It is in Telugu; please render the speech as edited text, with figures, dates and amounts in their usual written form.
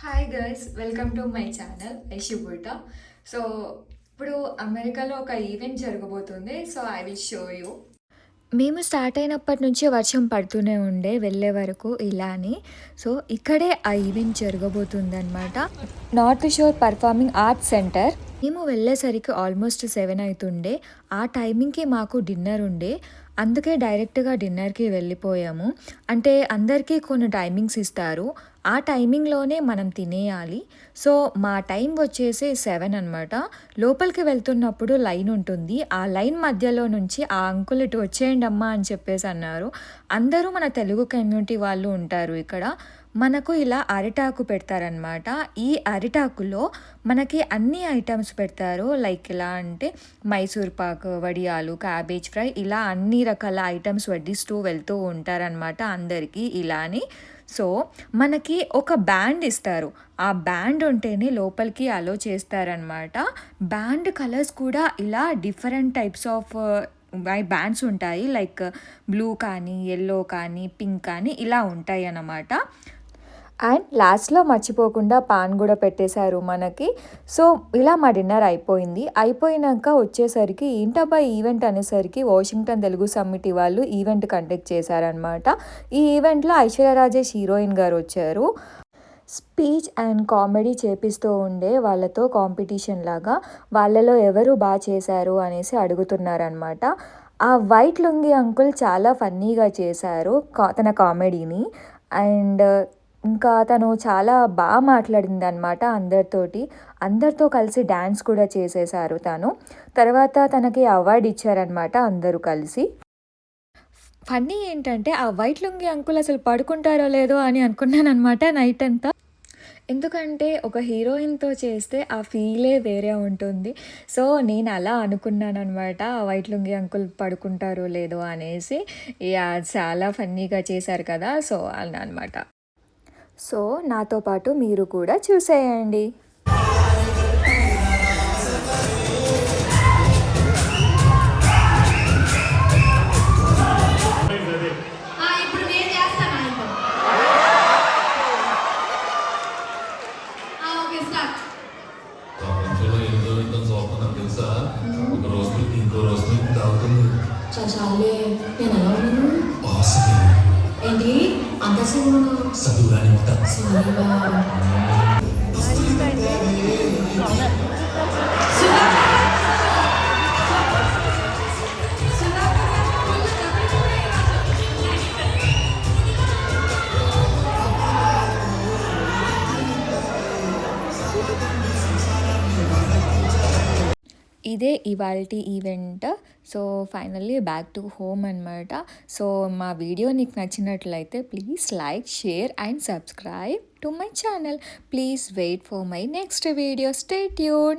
Hi girls, welcome to my channel ఐషిబుల్ట. సో ఇప్పుడు అమెరికాలో ఒక ఈవెంట్ జరగబోతుంది. So I will show you. మేము స్టార్ట్ అయినప్పటి నుంచి వర్షం పడుతూనే ఉండే వెళ్ళే వరకు ఇలానే. సో ఇక్కడే ఆ ఈవెంట్ జరగబోతుందన్నమాట. నార్త్ షోర్ పర్ఫార్మింగ్ ఆర్ట్స్ సెంటర్. మేము వెళ్ళేసరికి ఆల్మోస్ట్ 7 అవుతుండే. ఆ టైమింగ్కి మాకు డిన్నర్ ఉండే, అందుకే డైరెక్ట్గా డిన్నర్కి వెళ్ళిపోయాము. అంటే అందరికీ కొన్ని టైమింగ్స్ ఇస్తారు, ఆ టైమింగ్లోనే మనం తినేయాలి. సో మా టైం వచ్చేసి 7 అనమాట. లోపలికి వెళ్తున్నప్పుడు లైన్ ఉంటుంది, ఆ లైన్ మధ్యలో నుంచి ఆ అంకుల్ ఇటు వచ్చేయండి అమ్మా అని చెప్పేసి అన్నారు. అందరూ మన తెలుగు కమ్యూనిటీ వాళ్ళు ఉంటారు ఇక్కడ. మనకు ఇలా అరిటాకు పెడతారనమాట. ఈ అరిటాకులో మనకి అన్ని ఐటమ్స్ పెడతారు. లైక్ ఎలా అంటే మైసూర్ పాక్, వడియాలు, క్యాబేజ్ ఫ్రై, ఇలా అన్ని రకాల ఐటమ్స్ వడ్డిస్తూ వెళ్తూ ఉంటారనమాట అందరికీ ఇలానే. సో మనకి ఒక బ్యాండ్ ఇస్తారు, ఆ బ్యాండ్ ఉంటేనే లోపలికి అలో చేస్తారనమాట. బ్యాండ్ కలర్స్ కూడా ఇలా డిఫరెంట్ టైప్స్ ఆఫ్ బ్యాండ్స్ ఉంటాయి. లైక్ బ్లూ కానీ, ఎల్లో కానీ, పింక్ కానీ ఇలా ఉంటాయి అన్నమాట. అండ్ లాస్ట్లో మర్చిపోకుండా పాన్ కూడా పెట్టేశారు మనకి. సో ఇలా మా డిన్నర్ అయిపోయింది. అయిపోయినాక వచ్చేసరికి ఏంటబ్బా ఈవెంట్ అనేసరికి వాషింగ్టన్ తెలుగు సమ్మిట్ వాళ్ళు ఈవెంట్ కండక్ట్ చేశారనమాట. ఈ ఈవెంట్లో ఐశ్వర్య రాజేష్ హీరోయిన్ గారు వచ్చారు. స్పీచ్ అండ్ కామెడీ చేపిస్తూ ఉండే వాళ్ళతో కాంపిటీషన్ లాగా. వాళ్ళలో ఎవరు బాగా చేశారు అనేసి అడుగుతున్నారనమాట. ఆ వైట్ లుంగి అంకుల్ చాలా ఫన్నీగా చేశారు తన కామెడీని. అండ్ ఇంకా తను చాలా బాగా మాట్లాడింది అనమాట అందరితో కలిసి డ్యాన్స్ కూడా చేసేసారు తను. తర్వాత తనకి అవార్డు ఇచ్చారనమాట అందరూ కలిసి. ఫన్నీ ఏంటంటే ఆ వైట్ లుంగి అంకుల్ అసలు పడుకుంటారో లేదో అని అనుకున్నాను అనమాట నైట్ అంతా. ఎందుకంటే ఒక హీరోయిన్తో చేస్తే ఆ ఫీలే వేరే ఉంటుంది. సో నేను అలా అనుకున్నాను అనమాట, ఆ వైట్ లుంగి అంకుల్ పడుకుంటారో లేదో అనేసి. చాలా ఫన్నీగా చేశారు కదా, సో అలా అనమాట. సో నాతో పాటు మీరు కూడా చూసేయండి. చాలే నేను ఎలా ఉన్నాను ఏంటి అంత చదువురాని ఇదే ఇవాల్టి event. So finally back to home అనమాట. సో మా వీడియో నీకు నచ్చినట్లయితే please like, share and subscribe to my channel. Please wait for my next video. Stay tune.